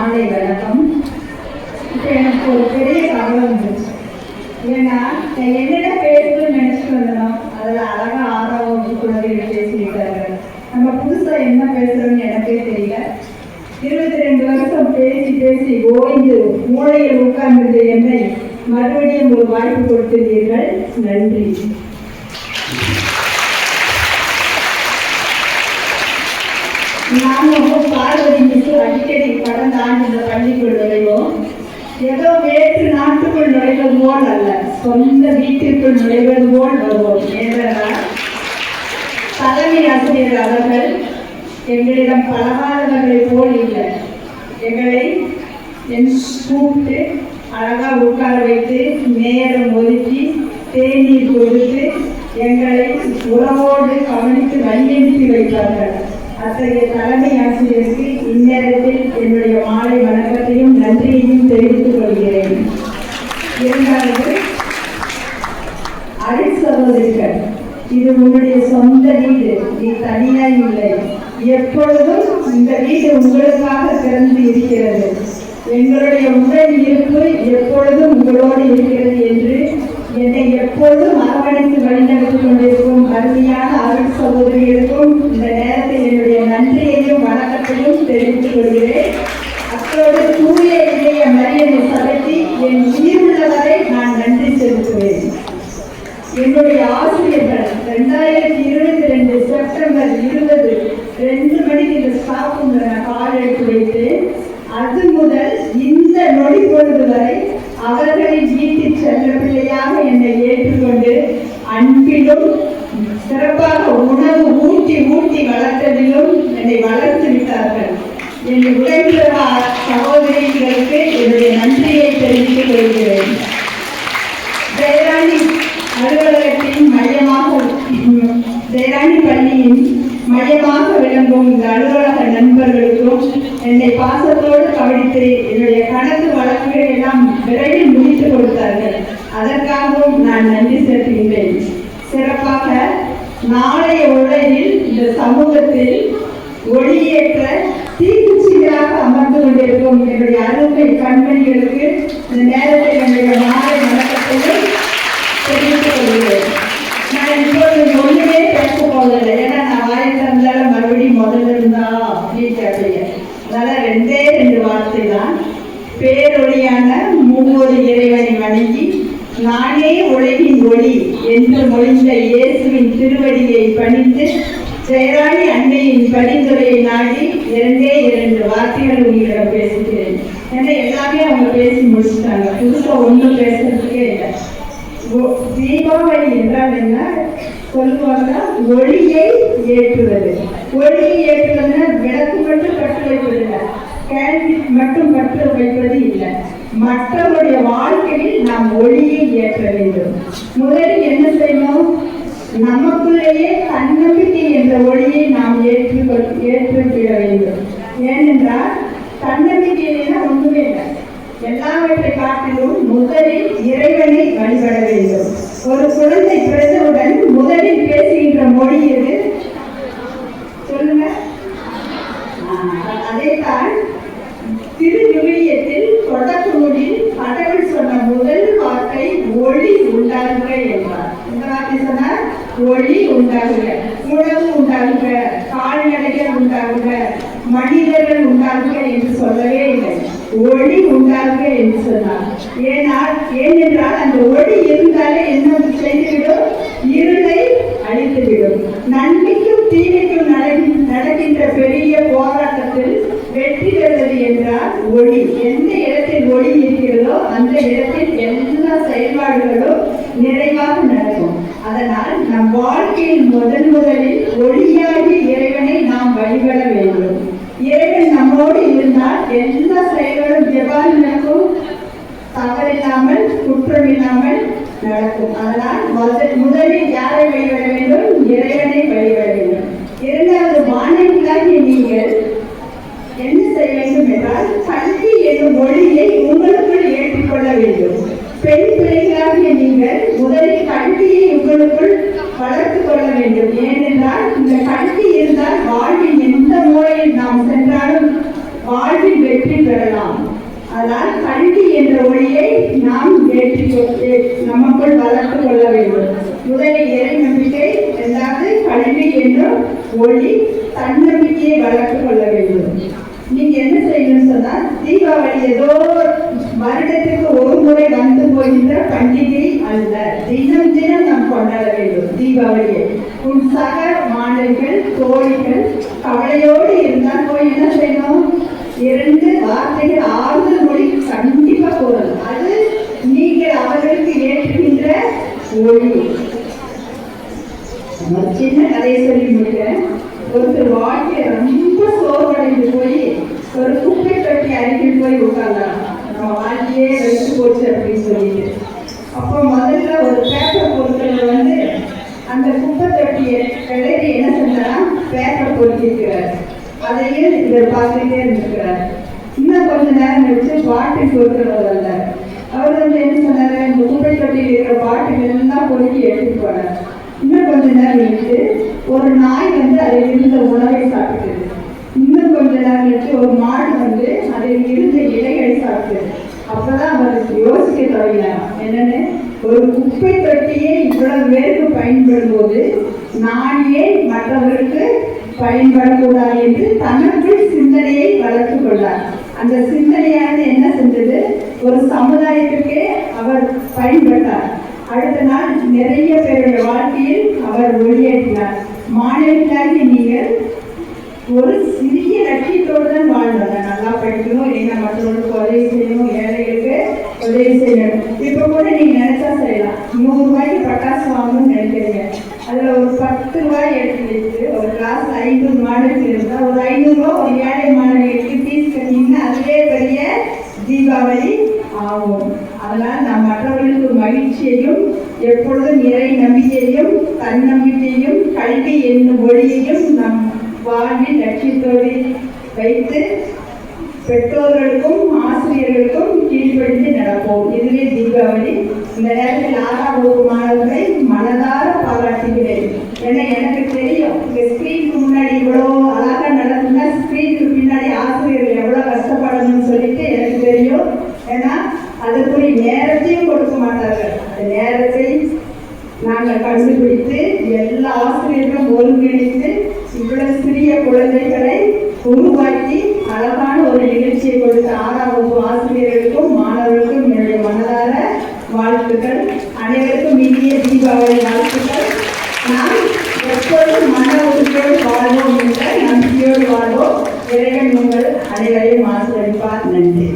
மாலை வணக்கம். இப்போ எனக்கு ஒரு பெரிய கவலை வந்துச்சு. ஏன்னா என்னென்ன பேருக்குன்னு நினச்சிட்டு வந்தோம், அதில் அழகாக ஆறாவது குழந்தைகள் பேசியிருக்காங்க. நம்ம புதுசாக என்ன பேசுகிறோம்னு எனக்கே தெரியல. 22 வருஷம் பேசி பேசி ஓய்ந்து மூளையில் உட்கார்ந்து என்னை மறுபடியும் ஒரு வாய்ப்பு கொடுத்துள்ளீர்கள். நன்றி. நானும் பார்வதி மிஸ் அடிக்கடி கடந்த ஆண்டு இந்த பள்ளிக்குள் நுழைவோம். ஏதோ வேற்று நாட்டுக்குள் நுழைவது போல் அல்ல, சொந்த வீட்டிற்குள் நுழைவது போல் வருவோம். ஏனென்றால் தலைமை ஆசிரியர் அவர்கள் எங்களிடம் பழகாதவர்களை போல் இல்லை. எங்களை கூப்பிட்டு அழகாக உட்கார வைத்து நேரம் ஒதுக்கி தேநீர் கொடுத்து எங்களை உறவோடு கவனித்து வழியனுப்பி வைத்தார்கள். அத்தகைய தலைமை ஆசிரியருக்கு இந்நேரத்தில் என்னுடைய மாலை வணக்கத்தையும் நன்றியையும் தெரிவித்துக் கொள்கிறேன். இரண்டாவது, சகோதரிகள், இது உன்னுடைய சொந்த வீடு, நீ தனியாய் இல்லை. எப்பொழுதும் இந்த வீடு உங்களுக்காக திறந்து இருக்கிறது. எங்களுடைய உடல் இருப்பு எப்பொழுதும் உங்களோடு இருக்கிறது என்று என்னை எப்பொழுதும் அரவணைத்து வழிநடத்திக் கொண்டிருக்கும் அருமையான அருள் சகோதரிகளுக்கும் இந்த நேரத்தில் என்னுடைய நன்றியையும் வணக்கத்தையும் தெரிவித்துக் கொள்கிறேன். அத்தோடு தூய இதய மரியனை சபைக்கு என் உயிருள்ளவரை நான் நன்றி செலுத்துவேன். என்னுடைய ஆசிரியர்கள் 2022 செப்டம்பர் 20 2 மணிக்கு இந்த ஸ்டாஃப் கால் எடுத்து வைத்து அது முதல் இந்த நொடி பொழுது வரை அவர்களின் வீட்டில் செல்ல பிள்ளையாக என்னை ஏற்றுக்கொண்டு அன்பிலும் சிறப்பாக உணவு ஊட்டி ஊட்டி வளர்த்ததிலும் என்னை வளர்த்து விட்டார்கள். என் உடன்பிற சகோதரிகளுக்கு என்னுடைய நன்றியை தெரிவித்துக் கொள்கிறேன். ஜெயராணி அலுவலகத்தின் ஜெயராணி பள்ளியின் மையமாக விளங்கும் இந்த அலுவலக நண்பர்களுக்கும் என்னை பாசத்தோடு கவனித்து என்னுடைய கணக்கு வழக்குகளை எல்லாம் விரைவில் முடித்துக் கொடுத்தார்கள். அதற்காகவும் நான் நன்றி செலுத்துகின்றேன். சிறப்பாக நாளைய உலகில் இந்த சமூகத்தில் ஒளியேற்ற தீக்குச்சிகளாக அமர்ந்து கொண்டிருக்கும் என்னுடைய அருமை கண்மணிகளுக்கு இந்த நேரத்தில் என்னுடைய மாலை வணக்கத்தையும் தெரிவித்துக் கொள்கிறேன். நான் இப்போது ஒன்றுமே பேச போவதில்லை. ஏன்னா நான் வாயில் தந்தாலும் மறுபடியும் முதல்ல இருந்தா அப்படியே. அதனால 2 வார்த்தை தான். பேரொழியான மூவொரு இறைவனை வணங்கி நானே உலகின் ஒளி என்று மொழிந்த இயேசுவின் திருவடியை பணிந்து ஜெயராணி அன்னையின் பரிந்துரையை நாடி 2 வார்த்தைகள் உங்களிடம் பேசுகிறேன். ஏன்னா எல்லாமே அவங்க பேசி முடிச்சுட்டாங்க. புதுசாக ஒன்றும் பேசுறதுக்கே இல்லை. தீபாவளி என்றால் என்ன சொல்லுவாங்க? ஒளியை ஏற்றுவது. ஒளியை ஏற்றுவதுன்னா விளக்கு மட்டும் பற்ற வைப்பதில்லை, கேள்வி மட்டும் பற்ற வைப்பது இல்லை. மற்றவருடைய வாழ்க்கையில் நாம் ஒளியை ஏற்ற வேண்டும். முதலில் என்ன செய்யணும்? நமக்குள்ளேயே தன்னம்பிக்கை என்ற ஒளியை நாம் ஏற்றுவிட வேண்டும். ஏனென்றால் தன்னம்பிக்கையினா ஒன்றுமே இல்லை. எல்லாவற்றை காட்டிலும் முதலில் இறைவனை வழிபட வேண்டும். ஒரு குழந்தை பிறந்தவுடன் முதலில் பேசுகின்ற மொழி எது சொல்லுங்க? அதைத்தான் திருவிவிலியத்தில் தொடக்கநூலில் கடவுள் சொன்ன முதல் வார்த்தை ஒளி உண்டாகுக என்றார். இந்த வார்த்தை சொன்னார், ஒளி உண்டாகுக. உணவு உண்டாகுக, கால்நடைகள் உண்டாகுக, மனிதர்கள் உண்டாகுக என்று சொல்லவே இல்லை. ஒளி உண்டாகுக என்று சொன்னார். ஏனென்றால் அந்த ஒளி இருந்தாலே என்ன செய்துவிடும்? இருளை அழித்துவிடும். நன்மைக்கும் தீமைக்கும் நடக்கின்ற பெரிய போராட்டத்தில் வெற்றி பெறுவது என்றால் ஒளி. எந்த இடத்தில் ஒளி இருக்கிறதோ அந்த இடத்தில் எல்லா செயல்பாடுகளும் நிறைவாக நடக்கும். அதனால் நம் வாழ்க்கையில் முதலில் ஒளியாகி இறைவனை நாம் வழிபட வேண்டும். இறைவன் நம்மோடு இருந்தால் எல்லா செயல்களும் எவ்வாறு நடக்கும்? தவறில்லாமல் குற்றமில்லாமல் நடக்கும். அதனால் முதலில் யாரை வழிபட வேண்டும்? இறைவனை வழிபட வேண்டும். இரண்டாவது, மாணவிகளாகிய நீங்கள் என்ன செய்ய வேண்டும் என்றால் கல்வி என்னும் ஒளியை உங்களுக்குள் ஏற்றுக்கொள்ள வேண்டும். பெண் பிள்ளைகளாகிய நீங்கள் முதலில் கல்வியை உங்களுக்குள் வளர்த்துக் கொள்ள வேண்டும். ஏனென்றால் இந்த கல்வி இருந்தால் வாழ்வின் எந்த மூலையில் நாம் சென்றாலும் வாழ்வில் வெற்றி பெறலாம். அதனால் கல்வி என்ற ஒளியை நாம் நமக்குள் வளர்த்து கொள்ள வேண்டும். முதலில் இறை நம்பிக்கை, இரண்டாவது கல்வி என்ற ஒளி, தன்னம்பிக்கையை வளர்த்து கொள்ள வேண்டும். நீங்க என்ன செய்யணும்னு சொன்னா, தீபாவளி ஏதோ வருடத்துக்கு ஒரு முறை வந்து போகின்ற பண்டிகை அல்ல. தினம் தினம் நாம் கொண்டாட வேண்டும் தீபாவளியை. உன் சக மாணவர்கள் தோழிகள் கவலையோடு இருந்தால் போய் என்ன செய்யணும், 2 வார்த்தைகள் ஆறுதல் மொழி கண்டிப்பா கூறணும். அது நீங்கள் அவர்களுக்கு ஏற்றுகின்ற ஒளி. சின்ன கதையை சொல்லி முடிக்கிறேன். ஒருத்தர் வாழ்க்கை ரொம்ப சோர்வடைந்து போய் ஒரு குப்பை தொட்டி அருகில் போய் உட்கார்ந்தாங்க. நம்ம வாழ்க்கையே வெடிச்சு போச்சு அப்படின்னு சொல்லிட்டு. அப்போ முதல்ல ஒரு பேப்பர் பொருட்கள் வந்து அந்த குப்பை தொட்டியை கிளறி என்ன செஞ்சாரா, பேப்பர் பொருத்திருக்கிறார். அதையும் இவர் பார்த்துட்டே இருந்திருக்கிறார். இன்னும் கொஞ்ச நேரம் கழிச்சு பாட்டில் பொருட்கள் வந்தார். அவர் வந்து என்ன சொன்னாரு, இந்த குப்பை தொட்டியில் இருக்கிற பாட்டில் எல்லாம் பொறுக்கி எடுத்துட்டு போனார். இன்னும் கொஞ்ச நேரம் கழிச்சு ஒரு நாய் வந்து அதில் இருந்த உணவை சாப்பிட்டது. இன்னும் கொஞ்ச நேரம் கழிச்சு ஒரு மாடு வந்து அதில் இருந்த இலைகளை சாப்பிட்டது. அப்பதான் அவர் யோசிக்க தொடங்கினார், என்னன்னு, ஒரு குப்பை தொட்டியே இவ்வளவு பேருக்கு பயன்படும் போது நான் ஏன் மற்றவர்களுக்கு பயன்படக்கூடாது என்று தனக்குள் சிந்தனையை வளர்த்து கொண்டார். அந்த சிந்தனையானது என்ன செஞ்சது, ஒரு சமுதாயத்திற்கே அவர் பயன்பட்டார். அடுத்த நாள் நிறைய பேருடைய வாழ்க்கையில் அவர் ஒளியேற்றினார். மாணவர்களாகி நீங்கள் ஒரு சிறிய லட்சியத்தோடு தான் வாழ்ந்தாங்க. நல்லா படிக்கணும், இல்லைன்னா மற்றவர்களுக்கு உதவி செய்யணும், ஏழைகளுக்கு உதவி செய்யணும். இப்போ கூட நீங்க நினைச்சா செய்யலாம். 100 ரூபாய்க்கு பட்டாசு வாங்கணும்னு நினைக்கிறீங்க. அதுல ஒரு 10 ரூபாய் எடுத்து வச்சு ஒரு கிளாஸ் 500 மாணவர்கள் இருந்தா ஒரு 500 ரூபாய் ஒரு ஏழை மாணவர்களுக்கு ஃபீஸ் கட்டிங்கன்னா அதுவே பெரிய தீபாவளி ஆகும். அதனால் நாம் மற்றவர்களுக்கு மகிழ்ச்சியையும் எப்பொழுதும் இறை நம்பிக்கையையும் தன்னம்பிக்கையும் கல்வி என்னும் ஒளியையும் நம் வாழ்வில் லட்சியத்தோடு வைத்து பெற்றோர்களுக்கும் ஆசிரியர்களுக்கும் கீழ்ப்படிந்து நடப்போம். இதுவே தீபாவளி. இந்த நேரத்தில் 6ஆம் வகுப்பு மாணவர்களை மனதார பாராட்டுகிறேன். ஏன்னா எனக்கு தெரியும், இந்த ஸ்கிரீனுக்கு முன்னாடி இவ்வளோ அழகா நடக்குன்னா ஸ்கிரீனுக்கு பின்னாடி ஆசிரியர்கள் எவ்வளோ கஷ்டப்படணும்னு சொல்லிட்டு எனக்கு தெரியும். ஏன்னா அதுக்குரிய நேரத்தையும் கொடுக்க மாட்டார்கள். அந்த நேரத்தை நாங்கள் கண்டுபிடித்து எல்லா ஆசிரியர்களும் ஒருங்கிணைத்து இவ்வளவு சிறிய குழந்தைகளை உருவாக்கி அழகான ஒரு நிகழ்ச்சியை கொடுத்த 6ஆம் வகுப்பு ஆசிரியர்களுக்கும் மாணவர்களுக்கும் என்னுடைய மனதார வாழ்த்துக்கள். அனைவருக்கும் இனிய தீபாவளி வாழ்த்துக்கள். நாம் எப்பொழுதும் மன உறுதியோடு வாழ்வோம் என்ற நம்பிக்கையோடு வாழ்வோம். இறைவன் உங்கள் அனைவரையும் ஆசீர்வதிப்பார். நன்றி.